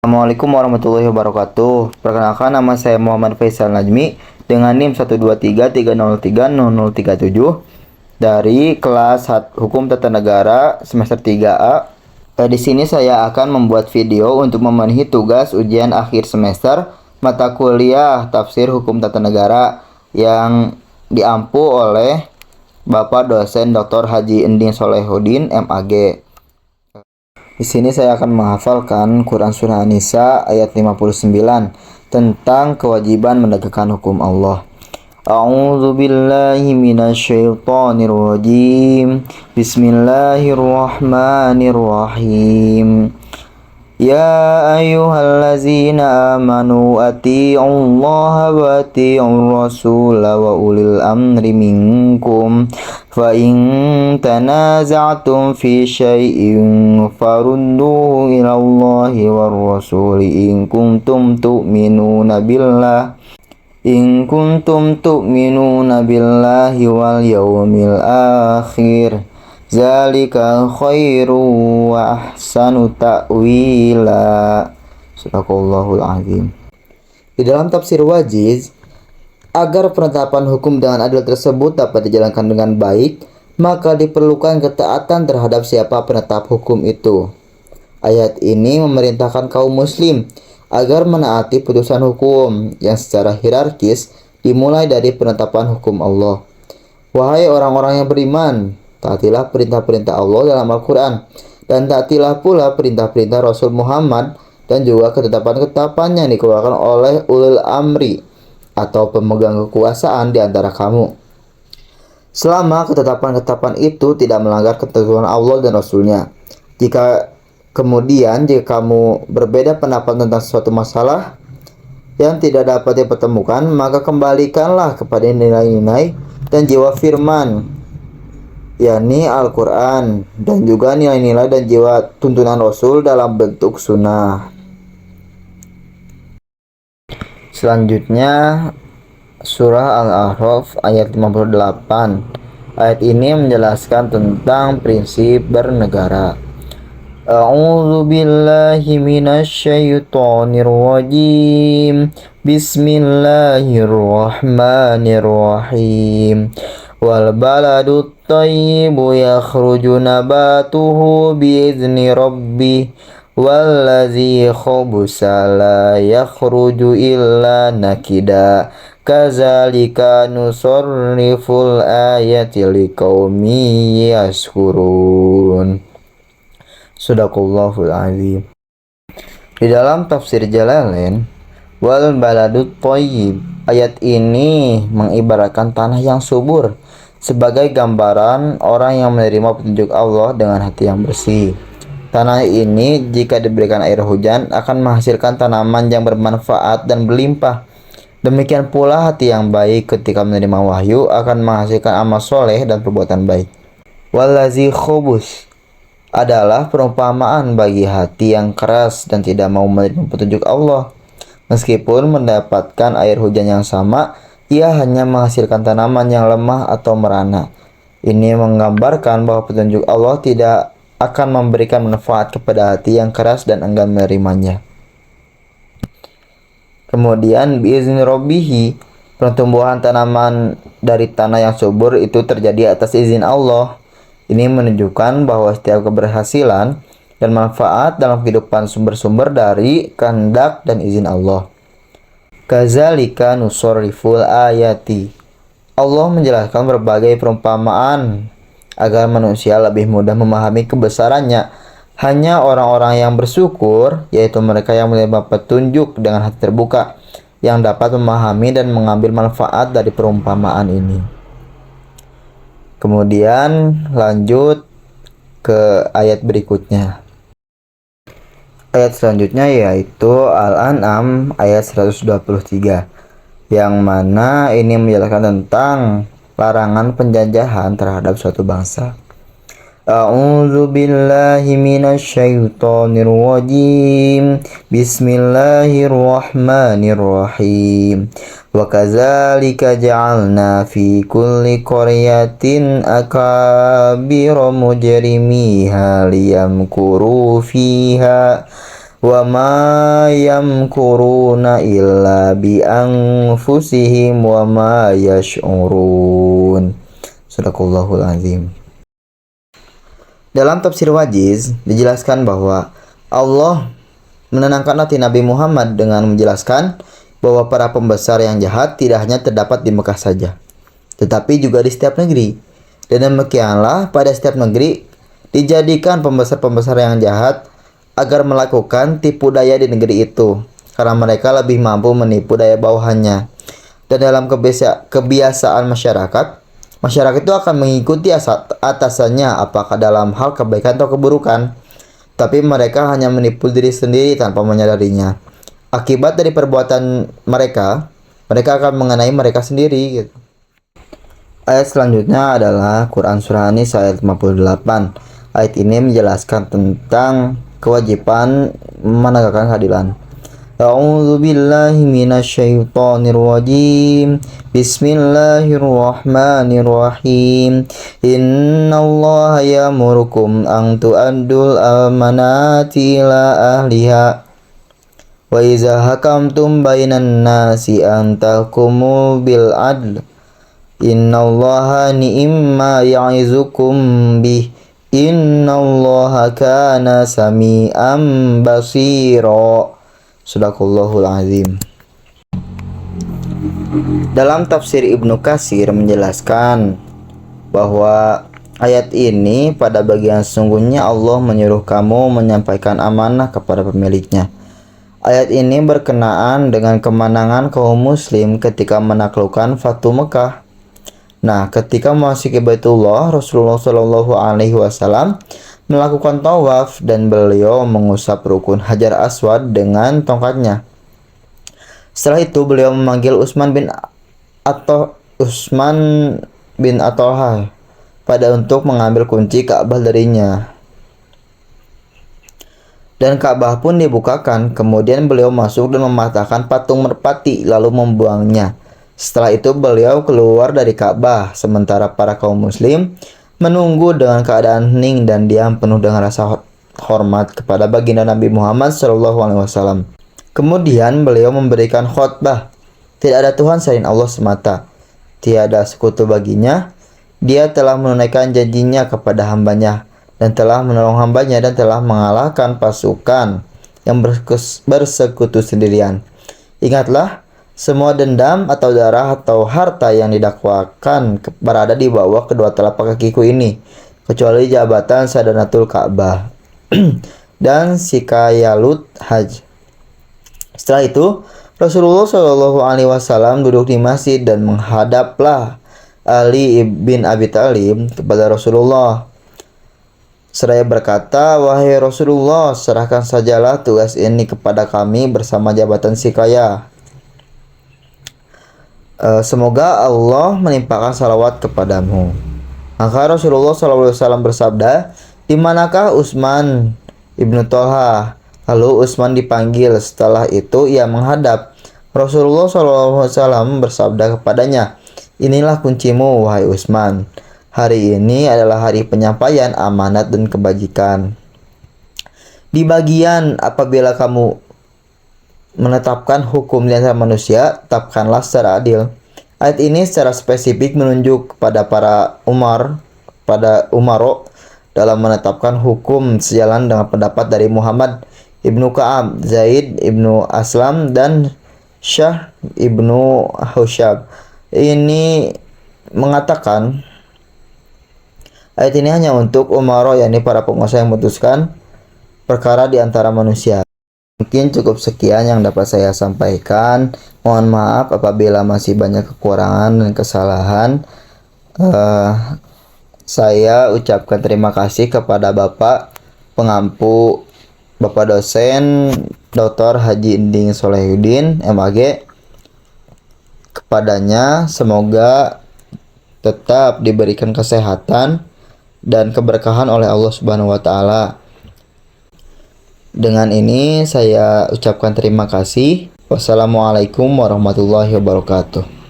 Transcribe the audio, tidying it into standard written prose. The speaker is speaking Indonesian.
Assalamualaikum warahmatullahi wabarakatuh. Perkenalkan, nama saya Muhammad Faisal Najmi dengan NIM 123303037 dari kelas Hukum Tata Negara semester 3A. Di sini saya akan membuat video untuk memenuhi tugas ujian akhir semester mata kuliah Tafsir Hukum Tata Negara yang diampu oleh Bapak dosen Dr. Haji Ending Solehudin MAG. Di sini saya akan menghafalkan Quran Surah An-Nisa ayat 59 tentang kewajiban menegakkan hukum Allah. A'udzu billahi minasyaitonir rajim. Bismillahirrahmanirrahim. Ya ayyuhallazina amanu atii'ullaha wa atii'ur rasula wa ulil amri minkum fa in tanaza'tum fi syai'in farudduhu ilallahi war rasuli in kuntum tu'minuna billahi wal yawmil akhir. Zalika khairu wa ahsanu ta'wila. Sadaqallahul azim. Di dalam tafsir Wajiz, agar penetapan hukum dengan adil tersebut dapat dijalankan dengan baik, maka diperlukan ketaatan terhadap siapa penetap hukum itu. Ayat ini memerintahkan kaum muslim agar menaati putusan hukum yang secara hierarkis dimulai dari penetapan hukum Allah. Wahai orang-orang yang beriman, taatilah perintah-perintah Allah dalam Al-Quran, dan taatilah pula perintah-perintah Rasul Muhammad dan juga ketetapan-ketetapan yang dikeluarkan oleh ulil amri atau pemegang kekuasaan di antara kamu. Selama ketetapan-ketetapan itu tidak melanggar ketentuan Allah dan Rasulnya. Jika kamu berbeda pendapat tentang suatu masalah yang tidak dapat dipertemukan, maka kembalikanlah kepada nilai-nilai dan jiwa firman, yakni Al-Quran, dan juga nilai-nilai dan jiwa tuntunan Rasul dalam bentuk sunnah. Selanjutnya surah Al-A'raf ayat 58. Ayat ini menjelaskan tentang prinsip bernegara. A'udzu billahi minasyaitonir rajim. Bismillahirrahmanirrahim. Wal baladut thayyibu yakhruju nabatuhu biizni rabbih wallazi khabusa la yakhruju illa nakida kadzalika nusarriful ayati liqaumin yashkurun. Shadaqallahul azim. Di dalam tafsir Jalalain, wal baladut thayyib, ayat ini mengibaratkan tanah yang subur sebagai gambaran orang yang menerima petunjuk Allah dengan hati yang bersih. Tanah ini jika diberikan air hujan akan menghasilkan tanaman yang bermanfaat dan berlimpah. Demikian pula hati yang baik ketika menerima wahyu akan menghasilkan amal soleh dan perbuatan baik. Wallazi khubus adalah perumpamaan bagi hati yang keras dan tidak mau menerima petunjuk Allah. Meskipun mendapatkan air hujan yang sama, ia hanya menghasilkan tanaman yang lemah atau merana. Ini menggambarkan bahwa petunjuk Allah tidak akan memberikan manfaat kepada hati yang keras dan enggan menerimanya. Kemudian biizni rabbihi, pertumbuhan tanaman dari tanah yang subur itu terjadi atas izin Allah. Ini menunjukkan bahwa setiap keberhasilan dan manfaat dalam kehidupan sumber-sumber dari kehendak dan izin Allah. Kadzalika nusarriful ayati. Allah menjelaskan berbagai perumpamaan agar manusia lebih mudah memahami kebesarannya. Hanya orang-orang yang bersyukur, yaitu mereka yang menerima petunjuk dengan hati terbuka, yang dapat memahami dan mengambil manfaat dari perumpamaan ini. Kemudian lanjut ke ayat berikutnya. Ayat selanjutnya yaitu Al-An'am ayat 123, yang mana ini menjelaskan tentang larangan penjajahan terhadap suatu bangsa. A'udzu billahi minasyaitonir rajim. Bismillahirrahmanirrahim. Wa kadzalika ja'alna fi kulli qaryatin akabira mujrimiha liyamkuru fiha wa ma yamkuruna illa bi anfusihim wa ma yash'urun. Sadaqallahul azim. Dalam tafsir Wajiz dijelaskan bahwa Allah menenangkan hati Nabi Muhammad dengan menjelaskan bahwa para pembesar yang jahat tidak hanya terdapat di Mekah saja, tetapi juga di setiap negeri. Dan demikianlah pada setiap negeri dijadikan pembesar-pembesar yang jahat agar melakukan tipu daya di negeri itu, karena mereka lebih mampu menipu daya bawahannya. Dan dalam kebiasaan masyarakat itu akan mengikuti atasannya apakah dalam hal kebaikan atau keburukan. Tapi mereka hanya menipu diri sendiri tanpa menyadarinya. Akibat dari perbuatan mereka akan mengenai mereka sendiri gitu. Ayat selanjutnya adalah Quran Surah An-Nisa ayat 58. Ayat ini menjelaskan tentang kewajiban menegakkan keadilan. A'udzu billahi minasyaitonir rajim. Bismillahirrahmanirrahim. Innallaha ya'murukum an tu'addul amanati ila ahliha wa idza hakamtum bainan nasi an tahkumu bil adl. Innallaha ni'ma ya'izukum bih. Innallaha kana sami'an basira. Sadaqallahul azim. Dalam tafsir Ibnu Katsir menjelaskan bahwa ayat ini pada bagian sesungguhnya Allah menyuruh kamu menyampaikan amanah kepada pemiliknya. Ayat ini berkenaan dengan kemenangan kaum muslim ketika menaklukkan Fatu Mekah. Nah, ketika memasuki Baitullah, Rasulullah Shallallahu Alaihi Wasallam melakukan tawaf dan beliau mengusap rukun Hajar Aswad dengan tongkatnya. Setelah itu beliau memanggil Utsman bin Attalha pada untuk mengambil kunci Ka'bah darinya. Dan Ka'bah pun dibukakan. Kemudian beliau masuk dan mematahkan patung merpati lalu membuangnya. Setelah itu beliau keluar dari Ka'bah, sementara para kaum muslim menunggu dengan keadaan hening dan diam penuh dengan rasa hormat kepada baginda Nabi Muhammad SAW. Kemudian beliau memberikan khutbah, tidak ada Tuhan selain Allah semata, tiada sekutu baginya, dia telah menunaikan janjinya kepada hambanya, dan telah menolong hambanya dan telah mengalahkan pasukan yang bersekutu sendirian. Ingatlah, semua dendam atau darah atau harta yang didakwakan berada di bawah kedua telapak kakiku ini, kecuali jabatan Sadanatul Ka'bah dan Sikayalut Hajj. Setelah itu, Rasulullah Shallallahu Alaihi Wasallam duduk di masjid dan menghadaplah Ali bin Abi Thalib kepada Rasulullah. Seraya berkata, wahai Rasulullah, serahkan sajalah tugas ini kepada kami bersama jabatan Sikaya. Semoga Allah menimpakan salawat kepadamu. Maka Rasulullah SAW bersabda, di manakah Utsman ibnu Thalha? Lalu Utsman dipanggil. Setelah itu ia menghadap. Rasulullah SAW bersabda kepadanya, inilah kuncimu wahai Utsman. Hari ini adalah hari penyampaian amanat dan kebajikan. Di bagian apabila kamu menetapkan hukum di antara manusia, tetapkanlah secara adil. Ayat ini secara spesifik menunjuk kepada Umaro dalam menetapkan hukum sejalan dengan pendapat dari Muhammad ibnu Ka'ab, Zaid ibnu Aslam, dan Syah ibnu Husyab. Ini mengatakan ayat ini hanya untuk Umaro, yakni para penguasa yang memutuskan perkara di antara manusia. Mungkin cukup sekian yang dapat saya sampaikan. Mohon maaf apabila masih banyak kekurangan dan kesalahan. Saya ucapkan terima kasih kepada Bapak pengampu, Bapak dosen Dr. Haji Inding Solehudin, MAG. Kepadanya semoga tetap diberikan kesehatan dan keberkahan oleh Allah Subhanahu wa taala. Dengan ini saya ucapkan terima kasih. Wassalamualaikum warahmatullahi wabarakatuh.